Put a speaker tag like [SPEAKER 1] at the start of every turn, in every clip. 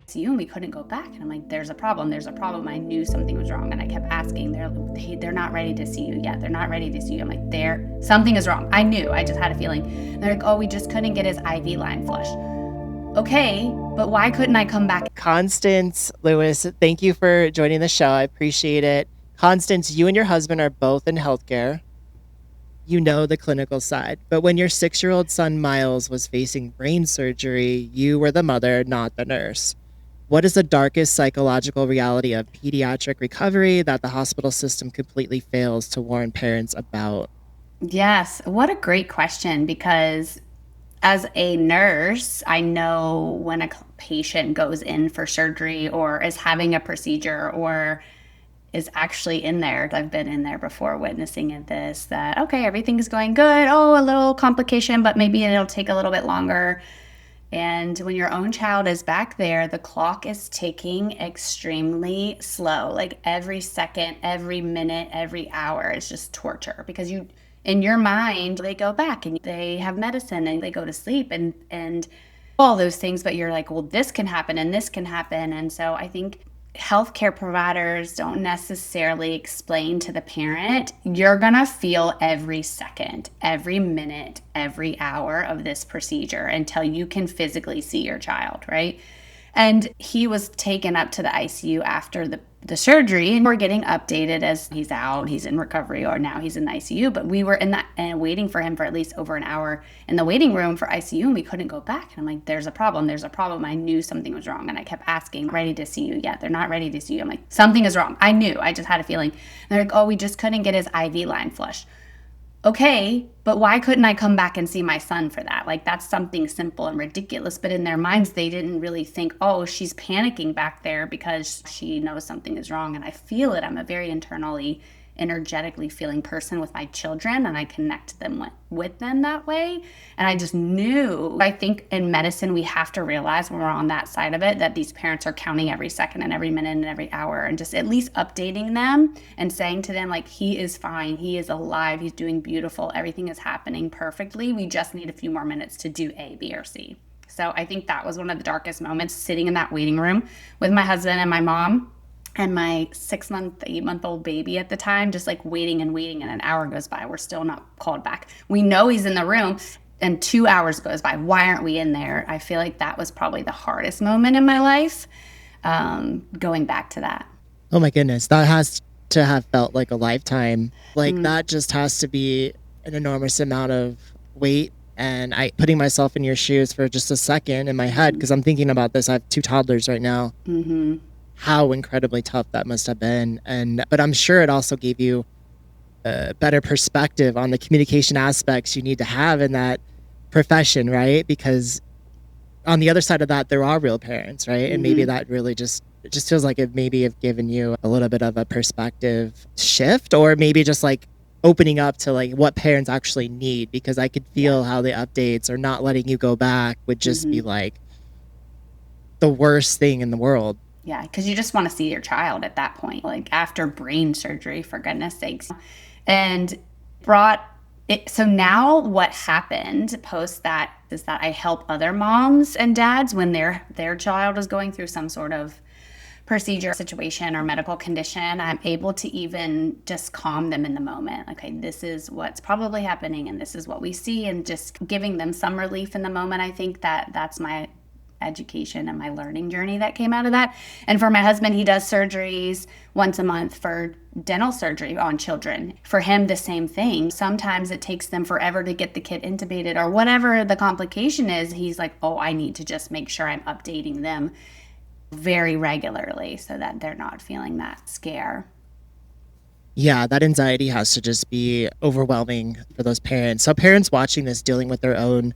[SPEAKER 1] ICU and we couldn't go back. And I'm like, there's a problem. I knew something was wrong. And I kept asking, they're not ready to see you yet. They're not ready to see you. I'm like, something is wrong. I knew, I just had a feeling. And they're like, oh, we just couldn't get his IV line flushed. Okay, but why couldn't I come back?
[SPEAKER 2] Constance Lewis, thank you for joining the show. I appreciate it. Constance, you and your husband are both in healthcare. You know the clinical side. But when your 6-year-old son, Miles, was facing brain surgery, you were the mother, not the nurse. What is the darkest psychological reality of pediatric recovery that the hospital system completely fails to warn parents about?
[SPEAKER 1] Yes, what a great question, because as a nurse, I know when a patient goes in for surgery or is having a procedure or is actually in there. I've been in there before witnessing this, that, okay, everything's going good. Oh, a little complication, but maybe it'll take a little bit longer. And when your own child is back there, the clock is ticking extremely slow. Like every second, every minute, every hour is just torture, because in your mind, they go back and they have medicine and they go to sleep and all those things, but you're like, well, this can happen and this can happen. And so I think healthcare providers don't necessarily explain to the parent, you're gonna feel every second, every minute, every hour of this procedure until you can physically see your child, right? And he was taken up to the ICU after the surgery, and we're getting updated as he's out, he's in recovery, or now he's in the ICU. But we were in that and waiting for him for at least over an hour in the waiting room for ICU, and we couldn't go back. And I'm like, there's a problem. I knew something was wrong. And I kept asking, ready to see you yet? They're not ready to see you. I'm like, something is wrong. I knew, I just had a feeling. And they're like, oh, we just couldn't get his IV line flushed. Okay, but why couldn't I come back and see my son for that? Like, that's something simple and ridiculous. But in their minds, they didn't really think, oh, she's panicking back there because she knows something is wrong. And I feel it. I'm a very energetically feeling person with my children, and I connect them with them that way. And I just knew. I think in medicine, we have to realize when we're on that side of it that these parents are counting every second and every minute and every hour, and just at least updating them and saying to them, like, he is fine, he is alive, he's doing beautiful, everything is happening perfectly. We just need a few more minutes to do A, B, or C. So I think that was one of the darkest moments, sitting in that waiting room with my husband and my mom and my 8-month-old baby at the time, just like waiting, and an hour goes by. We're still not called back. We know he's in the room, and 2 hours goes by. Why aren't we in there? I feel like that was probably the hardest moment in my life, going back to that.
[SPEAKER 2] Oh my goodness, that has to have felt like a lifetime. Like that just has to be an enormous amount of weight. And putting myself in your shoes for just a second in my head, because I'm thinking about this. I have 2 toddlers right now.
[SPEAKER 1] Mm-hmm.
[SPEAKER 2] How incredibly tough that must have been. But I'm sure it also gave you a better perspective on the communication aspects you need to have in that profession, right? Because on the other side of that, there are real parents, right? And maybe that really it just feels like it maybe have given you a little bit of a perspective shift, or maybe just like opening up to like what parents actually need, because I could feel how the updates or not letting you go back would just be like the worst thing in the world.
[SPEAKER 1] Yeah, because you just want to see your child at that point, like after brain surgery, for goodness sakes. And so now what happened post that is that I help other moms and dads when their child is going through some sort of procedure situation or medical condition. I'm able to even just calm them in the moment. Okay, this is what's probably happening and this is what we see, and just giving them some relief in the moment. I think that's my education and my learning journey that came out of that. And for my husband, he does surgeries once a month for dental surgery on children. For him, the same thing. Sometimes it takes them forever to get the kid intubated or whatever the complication is. He's like, oh, I need to just make sure I'm updating them very regularly so that they're not feeling that scare.
[SPEAKER 2] Yeah, that anxiety has to just be overwhelming for those parents. So parents watching this, dealing with their own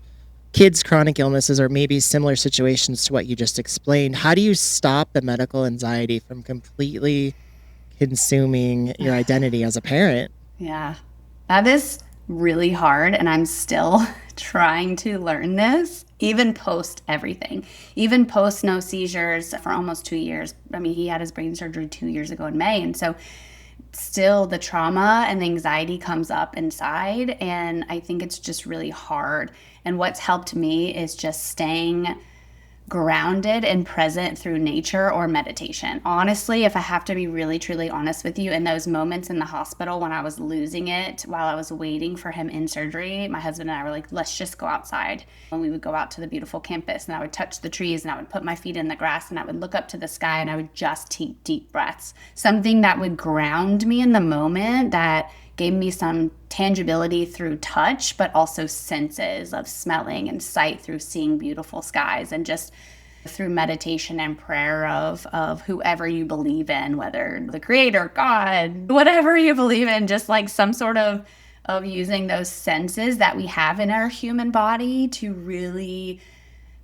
[SPEAKER 2] kids' chronic illnesses or maybe similar situations to what you just explained, how do you stop the medical anxiety from completely consuming your identity as a parent?
[SPEAKER 1] Yeah, that is really hard, and I'm still trying to learn this, even post everything, even post no seizures for almost 2 years. I mean, he had his brain surgery 2 years ago in May, and so still the trauma and the anxiety comes up inside, and I think it's just really hard. And what's helped me is just staying grounded and present through nature or meditation. Honestly, if I have to be really, truly honest with you, in those moments in the hospital when I was losing it while I was waiting for him in surgery, my husband and I were like, let's just go outside. And we would go out to the beautiful campus and I would touch the trees and I would put my feet in the grass and I would look up to the sky and I would just take deep breaths. Something that would ground me in the moment, that gave me some tangibility through touch, but also senses of smelling and sight through seeing beautiful skies, and just through meditation and prayer of whoever you believe in, whether the creator, God, whatever you believe in, just like some sort of using those senses that we have in our human body to really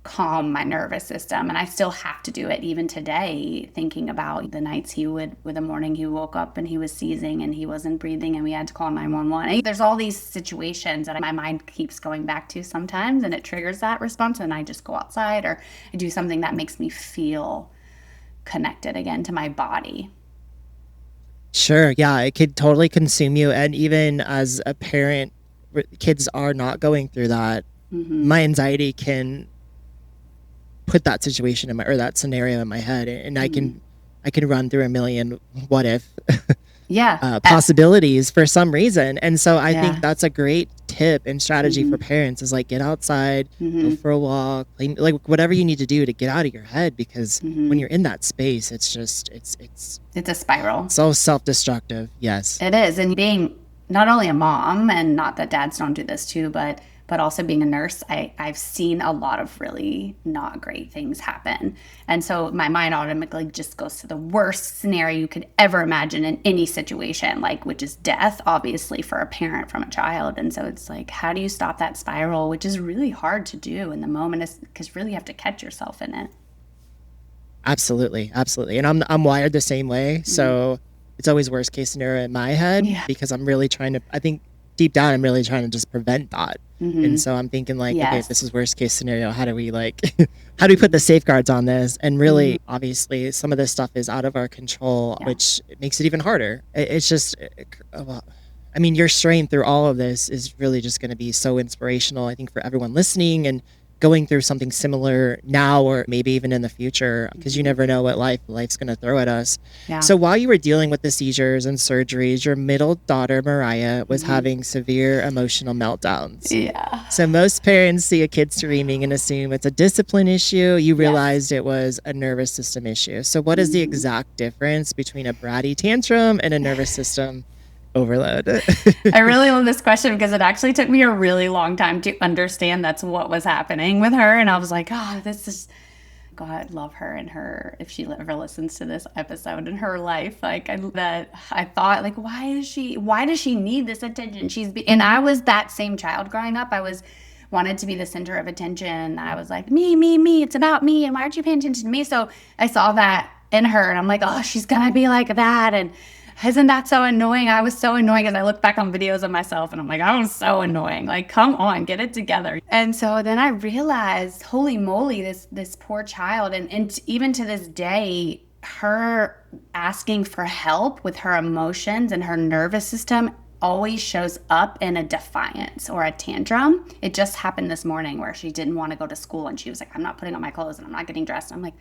[SPEAKER 1] calm my nervous system. And I still have to do it even today, thinking about the nights with the morning he woke up and he was seizing and he wasn't breathing and we had to call 911. There's all these situations that my mind keeps going back to sometimes, and it triggers that response, and I just go outside or I do something that makes me feel connected again to my body.
[SPEAKER 2] Sure. Yeah, it could totally consume you. And even as a parent, kids are not going through that. My anxiety can put that situation or that scenario in my head, and I can run through a million what if possibilities for some reason. And so I think that's a great tip and strategy for parents, is like, get outside, go for a walk, like whatever you need to do to get out of your head, because when you're in that space, it's just it's
[SPEAKER 1] a spiral.
[SPEAKER 2] So self-destructive. Yes,
[SPEAKER 1] it is. And being not only a mom, and not that dads don't do this too, but also being a nurse, I've seen a lot of really not great things happen. And so my mind automatically just goes to the worst scenario you could ever imagine in any situation, like, which is death, obviously, for a parent from a child. And so it's like, how do you stop that spiral, which is really hard to do in the moment, because really you have to catch yourself in it.
[SPEAKER 2] Absolutely. And I'm wired the same way. So it's always worst case scenario in my head, because I'm really trying to, I think deep down, I'm really trying to just prevent that. And so I'm thinking like, okay, if this is worst case scenario, how do we how do we put the safeguards on this? And really, obviously, some of this stuff is out of our control, which makes it even harder. It's just, I mean, your strength through all of this is really just going to be so inspirational, I think, for everyone listening and going through something similar now, or maybe even in the future, because you never know what life's going to throw at us. So while you were dealing with the seizures and surgeries, your middle daughter, Mariah, was having severe emotional meltdowns. So most parents see a kid screaming and assume it's a discipline issue. You realized it was a nervous system issue. So what is the exact difference between a bratty tantrum and a nervous system overload?
[SPEAKER 1] I really love this question, because it actually took me a really long time to understand that's what was happening with her. And I was like, this is, God, love her, and her, if she ever listens to this episode, in her life, like I thought, like, why does she need this attention? And I was that same child growing up. I wanted to be the center of attention. I was like, me, it's about me, and why aren't you paying attention to me? So I saw that in her, and I'm like, oh, she's gonna be like that, and isn't that so annoying? I was so annoying, as I look back on videos of myself and I'm like, I was so annoying. Like, come on, get it together. And so then I realized, holy moly, this poor child. And even to this day, her asking for help with her emotions and her nervous system always shows up in a defiance or a tantrum. It just happened this morning where she didn't want to go to school and she was like, I'm not putting on my clothes and I'm not getting dressed. And I'm like,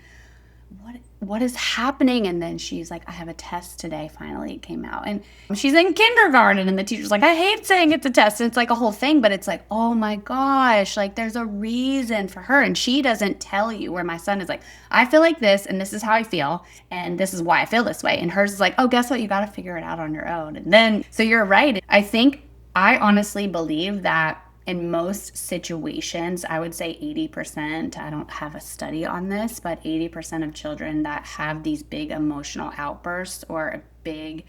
[SPEAKER 1] what is happening? And then she's like, I have a test today. Finally, it came out. And she's in kindergarten, and the teacher's like, I hate saying it's a test. And it's like a whole thing, but it's like, oh my gosh, like there's a reason for her. And she doesn't tell you, where my son is like, I feel like this, and this is how I feel, and this is why I feel this way. And hers is like, oh, guess what? You got to figure it out on your own. And then, so you're right. I honestly believe that in most situations, I would say 80%, I don't have a study on this, but 80% of children that have these big emotional outbursts or big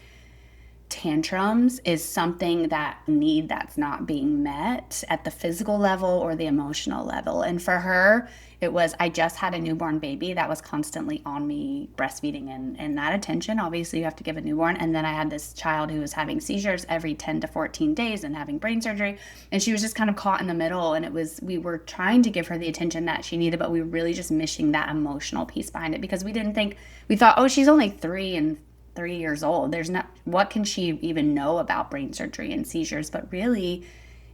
[SPEAKER 1] tantrums is something that's not being met at the physical level or the emotional level. And for her, it was, I just had a newborn baby that was constantly on me breastfeeding, and that attention, obviously you have to give a newborn. And then I had this child who was having seizures every 10 to 14 days and having brain surgery. And she was just kind of caught in the middle. And we were trying to give her the attention that she needed, but we were really just missing that emotional piece behind it, because we thought, oh, she's only 3 years old. What can she even know about brain surgery and seizures? But really,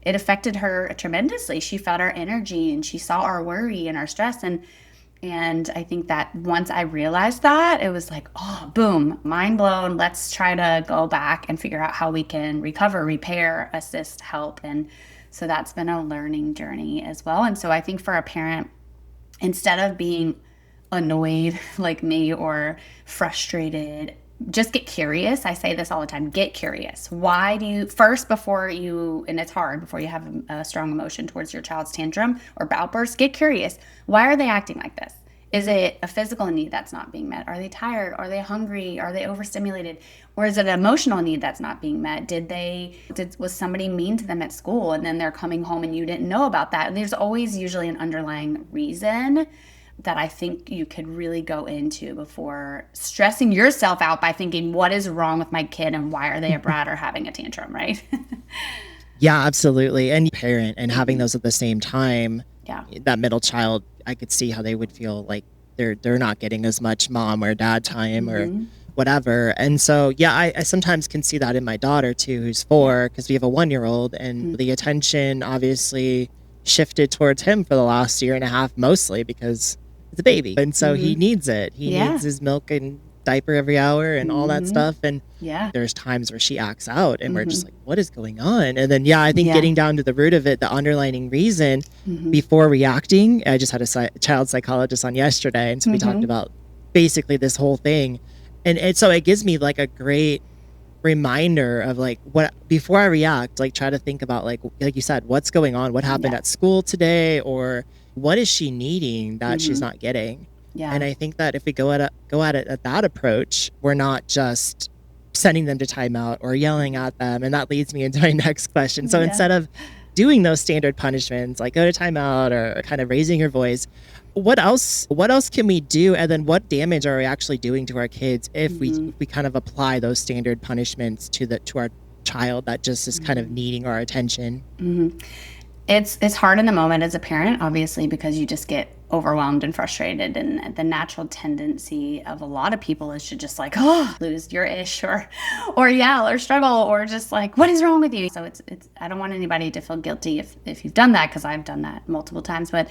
[SPEAKER 1] it affected her tremendously. She felt our energy and she saw our worry and our stress. And And I think that once I realized that, it was like, oh, boom, mind blown. Let's try to go back and figure out how we can recover, repair, assist, help. And so that's been a learning journey as well. And so I think for a parent, instead of being annoyed like me or frustrated, just get curious. I say this all the time, get curious. Why do you first, before you, and it's hard, before you have a strong emotion towards your child's tantrum or outburst, get curious. Why are they acting like this? Is it a physical need that's not being met? Are they tired? Are they hungry? Are they overstimulated? Or is it an emotional need that's not being met? Was somebody mean to them at school and then they're coming home and you didn't know about that? And there's always usually an underlying reason that I think you could really go into before stressing yourself out by thinking, what is wrong with my kid and why are they a brat or having a tantrum, right?
[SPEAKER 2] Yeah, absolutely. And parent and having those at the same time,
[SPEAKER 1] Yeah.
[SPEAKER 2] that middle child, I could see how they would feel like they're not getting as much mom or dad time or whatever. And so, yeah, I sometimes can see that in my daughter too, who's 4, because we have a 1-year-old, and the attention obviously shifted towards him for the last year and a half, mostly because it's a baby. And so he needs it. He
[SPEAKER 1] Yeah.
[SPEAKER 2] needs his milk and diaper every hour and all that stuff. And
[SPEAKER 1] Yeah.
[SPEAKER 2] there's times where she acts out and we're just like, what is going on? And then, yeah, I think getting down to the root of it, the underlining reason before reacting. I just had a child psychologist on yesterday. And so we talked about basically this whole thing. And so it gives me like a great reminder of like, what, before I react, like try to think about like you said, what's going on? What happened at school today? Or what is she needing that she's not getting?
[SPEAKER 1] Yeah.
[SPEAKER 2] And I think that if we go at it at that approach, we're not just sending them to timeout or yelling at them. And that leads me into my next question. So instead of doing those standard punishments, like go to timeout or kind of raising your voice, what else can we do? And then what damage are we actually doing to our kids if we kind of apply those standard punishments to our child that just is kind of needing our attention?
[SPEAKER 1] It's hard in the moment as a parent, obviously, because you just get overwhelmed and frustrated, and the natural tendency of a lot of people is to just like, oh, lose your ish or yell or struggle or just like, what is wrong with you? So it's I don't want anybody to feel guilty if you've done that, because I've done that multiple times. But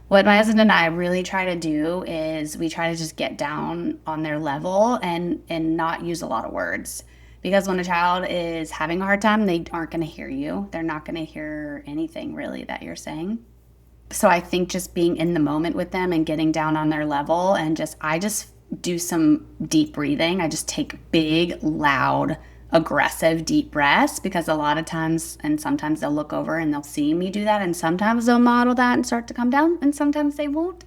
[SPEAKER 1] what my husband and I really try to do is we try to just get down on their level and not use a lot of words. Because when a child is having a hard time, they aren't going to hear you. They're not going to hear anything really that you're saying. So I think just being in the moment with them and getting down on their level, and I just do some deep breathing. I just take big, loud, aggressive, deep breaths, because a lot of times, and sometimes they'll look over and they'll see me do that. And sometimes they'll model that and start to come down, and sometimes they won't.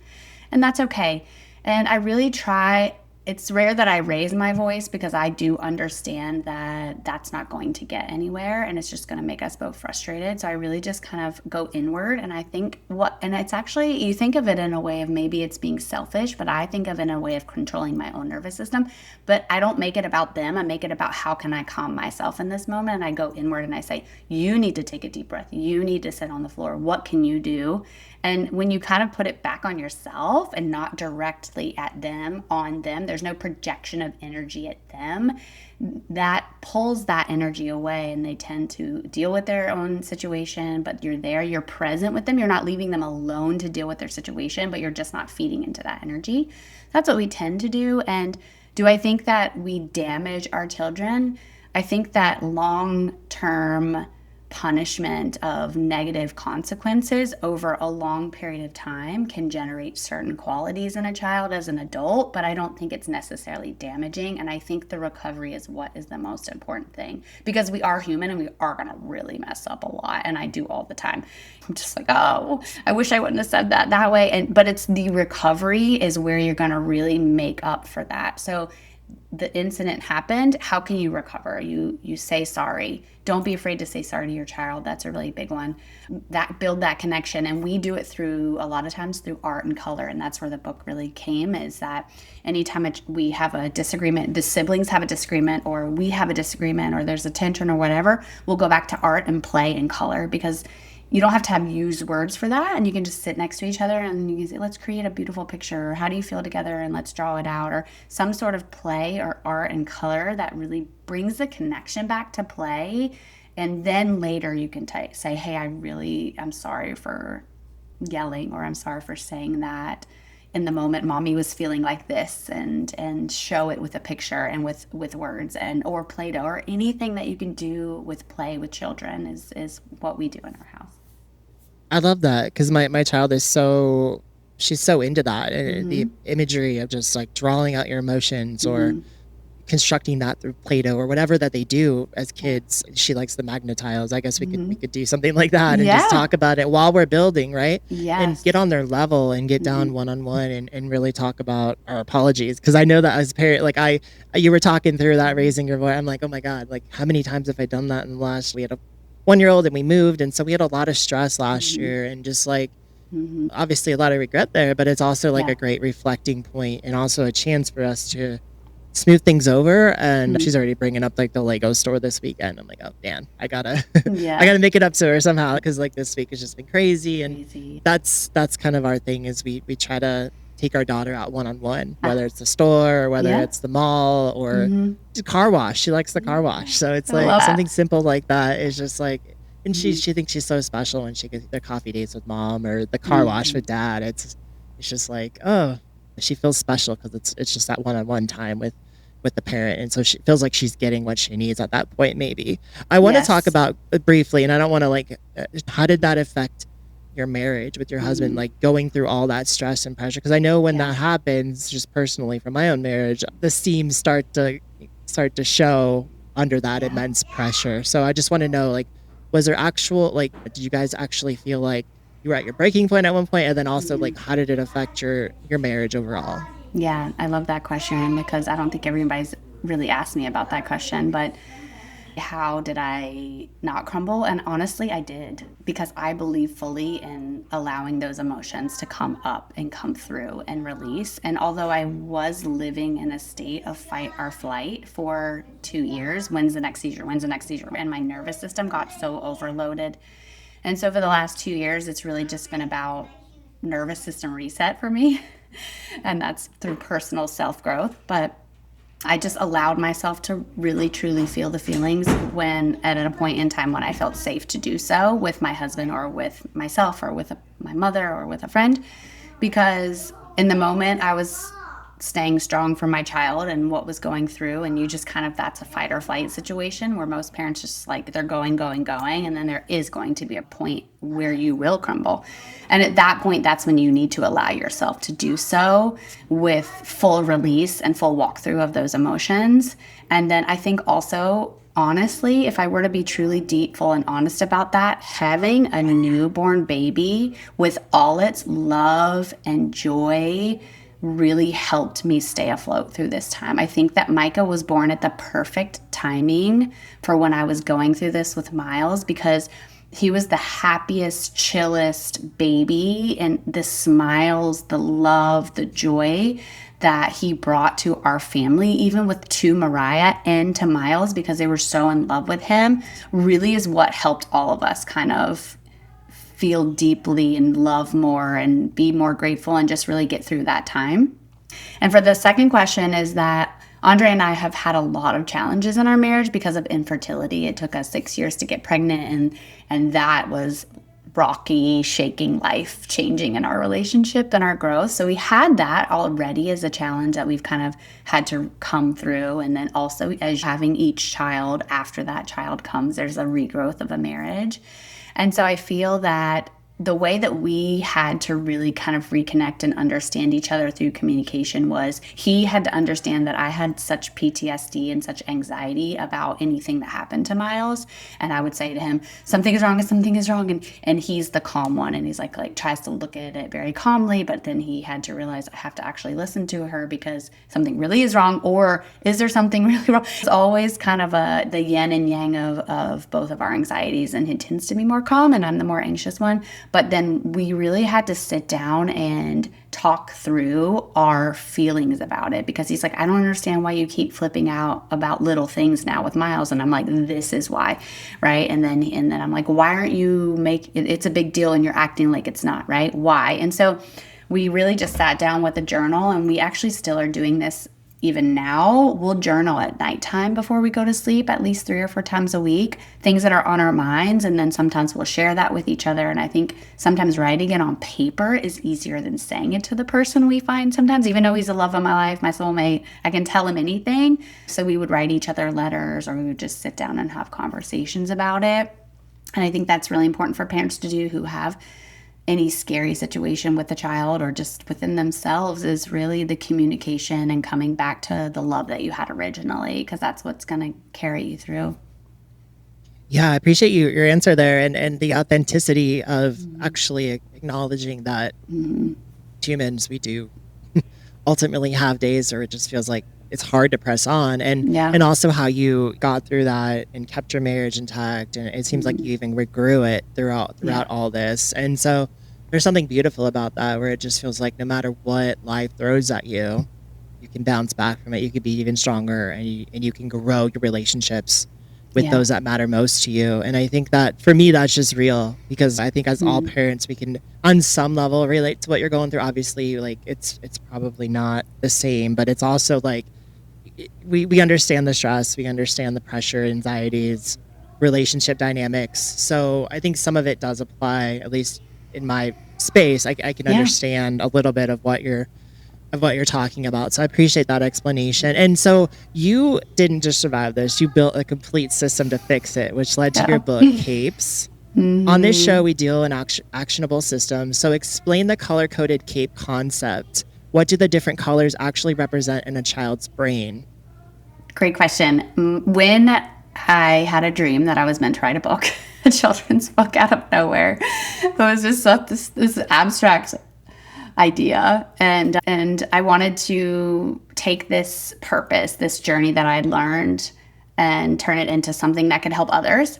[SPEAKER 1] And that's okay. And I really try. It's rare that I raise my voice, because I do understand that that's not going to get anywhere and it's just going to make us both frustrated. So I really just kind of go inward. And I think and it's actually, you think of it in a way of maybe it's being selfish, but I think of it in a way of controlling my own nervous system. But I don't make it about them. I make it about how can I calm myself in this moment. And I go inward and I say, you need to take a deep breath. You need to sit on the floor. What can you do? And when you kind of put it back on yourself and not directly at them, on them, there's no projection of energy at them, that pulls that energy away, and they tend to deal with their own situation. But you're there, you're present with them. You're not leaving them alone to deal with their situation, but you're just not feeding into that energy. That's what we tend to do. And do I think that we damage our children? I think that long-term punishment of negative consequences over a long period of time can generate certain qualities in a child as an adult, but I don't think it's necessarily damaging. And I think the recovery is what is the most important thing, because we are human and we are going to really mess up a lot. And I do all the time. I'm just like, oh, I wish I wouldn't have said that way. But it's the recovery is where you're going to really make up for that. So the incident happened. How can you recover? You say sorry. Don't be afraid to say sorry to your child. That's a really big one. Build that connection. And we do it through, a lot of times, through art and color. And that's where the book really came, is that anytime we have a disagreement, the siblings have a disagreement, or we have a disagreement, or there's a tension or whatever, we'll go back to art and play and color, because you don't have to use words for that, and you can just sit next to each other and you can say, let's create a beautiful picture, or how do you feel together, and let's draw it out, or some sort of play or art and color that really brings the connection back to play. And then later you can say, hey, I'm sorry for yelling, or I'm sorry for saying that. in the moment mommy was feeling like this, and show it with a picture and with words, and or Play-Doh or anything that you can do with play with children is what we do in our house.
[SPEAKER 2] I love that because my child is so, she's so into that, and the
[SPEAKER 1] Mm-hmm.
[SPEAKER 2] imagery of just like drawing out your emotions or
[SPEAKER 1] Mm-hmm.
[SPEAKER 2] constructing that through Play-Doh or whatever that they do as
[SPEAKER 1] Yeah.
[SPEAKER 2] kids. She likes the magnetiles. I guess we
[SPEAKER 1] Mm-hmm.
[SPEAKER 2] could do something like that and just
[SPEAKER 1] Yeah.
[SPEAKER 2] talk about it while we're building, right? And get
[SPEAKER 1] Yes.
[SPEAKER 2] on their level and get
[SPEAKER 1] Mm-hmm.
[SPEAKER 2] down one-on-one and really talk about our apologies. Because I know that as a parent, like you were talking through that,
[SPEAKER 1] Mm-hmm.
[SPEAKER 2] raising your voice. I'm like, oh my God, like how many times have I done that in the last, we had a 1-year-old and we moved. And so we had a lot of stress last
[SPEAKER 1] Mm-hmm.
[SPEAKER 2] year and just like,
[SPEAKER 1] Mm-hmm.
[SPEAKER 2] obviously a lot of regret there, but it's also like
[SPEAKER 1] Yeah.
[SPEAKER 2] a great reflecting point and also a chance for us to smooth things over. And
[SPEAKER 1] Mm-hmm.
[SPEAKER 2] she's already bringing up like the Lego store this weekend. I'm like, oh man, I gotta I
[SPEAKER 1] Yeah.
[SPEAKER 2] gotta make it up to her somehow, because like this week has just been crazy. And
[SPEAKER 1] Crazy.
[SPEAKER 2] that's kind of our thing, is we try to take our daughter out one-on-one,
[SPEAKER 1] Ah,
[SPEAKER 2] whether it's the store or whether
[SPEAKER 1] yeah.
[SPEAKER 2] it's the mall or
[SPEAKER 1] Mm-hmm.
[SPEAKER 2] the car wash. She likes the car wash,
[SPEAKER 1] Yes.
[SPEAKER 2] so it's
[SPEAKER 1] I
[SPEAKER 2] like
[SPEAKER 1] love
[SPEAKER 2] something
[SPEAKER 1] that.
[SPEAKER 2] simple like that is just like, and she
[SPEAKER 1] Mm-hmm.
[SPEAKER 2] she thinks she's so special when she gets their coffee dates with mom or the car wash
[SPEAKER 1] Mm-hmm.
[SPEAKER 2] with dad. It's just like, oh, she feels special because it's just that one-on-one time with the parent, and so she feels like she's getting what she needs at that point. Maybe I want to talk
[SPEAKER 1] Yes.
[SPEAKER 2] about briefly, and I don't want to like, how did that affect your marriage with your husband,
[SPEAKER 1] Mm-hmm.
[SPEAKER 2] like going through all that stress and pressure? Because I know when
[SPEAKER 1] Yeah.
[SPEAKER 2] that happens, just personally from my own marriage, the seams start to show under that
[SPEAKER 1] Yeah.
[SPEAKER 2] immense pressure. So I just want to know, like, was there actual, like, did you guys actually feel like you were at your breaking point at one point, and then also
[SPEAKER 1] Mm-hmm.
[SPEAKER 2] like how did it affect your marriage overall?
[SPEAKER 1] Yeah, I love that question because I don't think everybody's really asked me about that question. But how did I not crumble? And honestly, I did, because I believe fully in allowing those emotions to come up and come through and release. And although I was living in a state of fight or flight for 2 years, when's the next seizure? When's the next seizure? And my nervous system got so overloaded. And so for the last 2 years, it's really just been about nervous system reset for me. And that's through personal self growth. But I just allowed myself to really truly feel the feelings when at a point in time when I felt safe to do so with my husband or with myself or with my mother or with a friend, because in the moment I was staying strong for my child and what was going through, and you just kind of, that's a fight or flight situation where most parents just like, they're going, and then there is going to be a point where you will crumble. And at that point, that's when you need to allow yourself to do so with full release and full walkthrough of those emotions. And then I think also, honestly, if I were to be truly deep, full, and honest about that, having a newborn baby with all its love and joy really helped me stay afloat through this time. I think that Micah was born at the perfect timing for when I was going through this with Miles, because he was the happiest, chillest baby, and the smiles, the love, the joy that he brought to our family, even with to Mariah and to Miles, because they were so in love with him, really is what helped all of us kind of feel deeply and love more and be more grateful and just really get through that time. And for the second question, is that Andre and I have had a lot of challenges in our marriage because of infertility. It took us 6 years to get pregnant, and that was rocky, shaking, life changing in our relationship and our growth. So we had that already as a challenge that we've kind of had to come through. And then also, as having each child after that child comes, there's a regrowth of a marriage. And so I feel that the way that we had to really kind of reconnect and understand each other through communication was, he had to understand that I had such PTSD and such anxiety about anything that happened to Miles. And I would say to him, something is wrong and something is wrong. And he's the calm one. And he's like tries to look at it very calmly. But then he had to realize, I have to actually listen to her because something really is wrong. Or is there something really wrong? It's always kind of the yin and yang of both of our anxieties. And he tends to be more calm and I'm the more anxious one. But then we really had to sit down and talk through our feelings about it, because he's like, I don't understand why you keep flipping out about little things now with Miles. And I'm like, this is why, right? And then I'm like, why aren't you it's a big deal and you're acting like it's not, right? Why? And so we really just sat down with a journal, and we actually still are doing this even now, we'll journal at nighttime before we go to sleep at least 3 or 4 times a week, things that are on our minds. And then sometimes we'll share that with each other. And I think sometimes writing it on paper is easier than saying it to the person we find sometimes, even though he's the love of my life, my soulmate, I can tell him anything. So we would write each other letters, or we would just sit down and have conversations about it. And I think that's really important for parents to do who have any scary situation with the child or just within themselves, is really the communication and coming back to the love that you had originally, because that's what's going to carry you through.
[SPEAKER 2] Yeah, I appreciate your answer there, and the authenticity of actually acknowledging that humans, we do ultimately have days where it just feels like it's hard to press on, and also how you got through that and kept your marriage intact, and it seems like you even regrew it throughout all this. And so there's something beautiful about that, where it just feels like no matter what life throws at you, you can bounce back from it. You could be even stronger, and you can grow your relationships with those that matter most to you. And I think that for me, that's just real, because I think as all parents, we can on some level relate to what you're going through. Obviously, like it's probably not the same, but it's also like we understand the stress, we understand the pressure, anxieties, relationship dynamics. So I think some of it does apply, at least in my space. I can understand a little bit of what you're talking about. So I appreciate that explanation. And so you didn't just survive this, you built a complete system to fix it, which led to your book, Capes. On this show, we deal in actionable systems. So explain the color-coded cape concept. What do the different colors actually represent in a child's brain?
[SPEAKER 1] Great question. When I had a dream that I was meant to write a book, a children's book out of nowhere, it was just this abstract idea, and I wanted to take this purpose, this journey that I had learned, and turn it into something that could help others,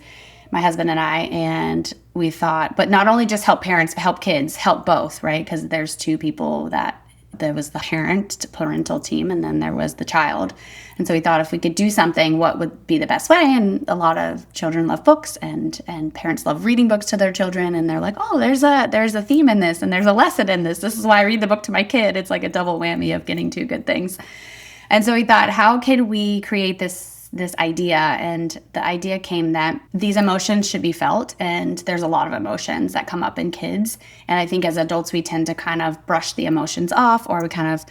[SPEAKER 1] my husband and I. And we thought, but not only just help parents, but help kids, help both, right? Because there's two people. That there was the parental team, and then there was the child. And so we thought, if we could do something, what would be the best way? And a lot of children love books, and parents love reading books to their children. And they're like, oh, there's a theme in this, and there's a lesson in this. This is why I read the book to my kid. It's like a double whammy of getting two good things. And so we thought, how could we create this idea? And the idea came that these emotions should be felt, and there's a lot of emotions that come up in kids. And I think as adults, we tend to kind of brush the emotions off, or we kind of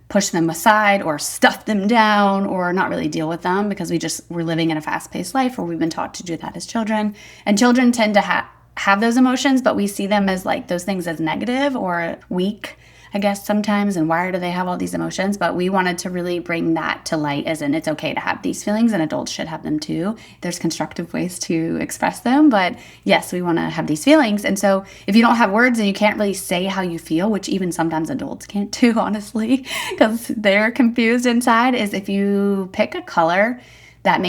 [SPEAKER 1] push them aside, or stuff them down, or not really deal with them, because we're living in a fast-paced life where we've been taught to do that as children. And children tend to have those emotions, but we see them as like those things as negative or weak, I guess, sometimes. And why do they have all these emotions? But we wanted to really bring that to light, as in it's okay to have these feelings, and adults should have them too. There's constructive ways to express them, but yes, we want to have these feelings. And so if you don't have words and you can't really say how you feel, which even sometimes adults can't do, honestly, because they're confused inside, is if you pick a color that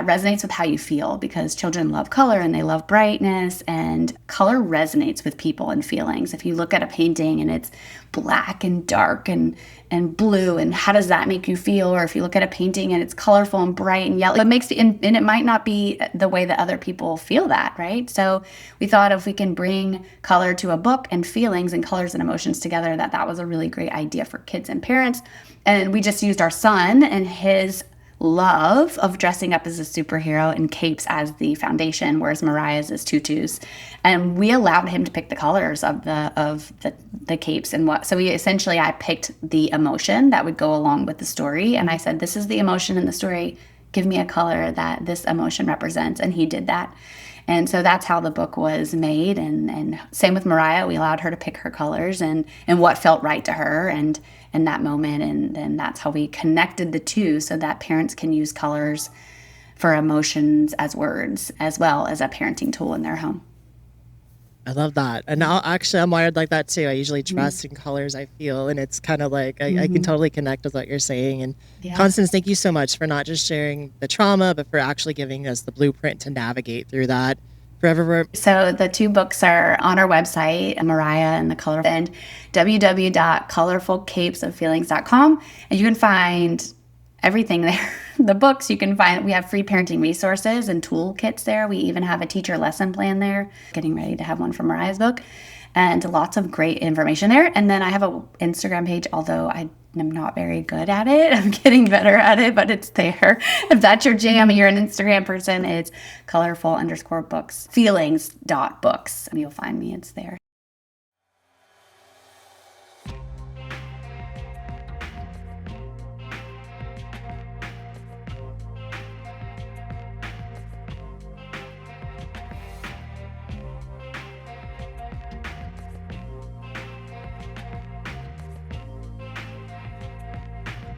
[SPEAKER 1] resonates with how you feel, because children love color and they love brightness, and color resonates with people and feelings. If you look at a painting and it's black and dark and blue, and how does that make you feel? Or if you look at a painting and it's colorful and bright and yellow, and it might not be the way that other people feel that, right? So we thought, if we can bring color to a book, and feelings and colors and emotions together, that was a really great idea for kids and parents. And we just used our son and his love of dressing up as a superhero and capes as the foundation, whereas Mariah's is tutus. And we allowed him to pick the colors of the capes, and I picked the emotion that would go along with the story, and I said, this is the emotion in the story, give me a color that this emotion represents, and he did that. And so that's how the book was made. And same with Mariah, we allowed her to pick her colors and what felt right to her and in that moment. And then that's how we connected the two, so that parents can use colors for emotions as words, as well as a parenting tool in their home.
[SPEAKER 2] I love that. And I'm wired like that too. I usually dress in colors I feel, and it's kind of like I can totally connect with what you're saying. And Constance, thank you so much for not just sharing the trauma, but for actually giving us the blueprint to navigate through that forever.
[SPEAKER 1] So the two books are on our website, Mariah and the Color, and www.colorfulcapesofeelings.com, and you can find everything there. The books we have free parenting resources and toolkits there. We even have a teacher lesson plan there, getting ready to have one for Mariah's book, and lots of great information there. And then I have an Instagram page, although I I'm not very good at it. I'm getting better at it, but it's there. If that's your jam and you're an Instagram person, it's colorful_books, feelings.books. And you'll find me, it's there.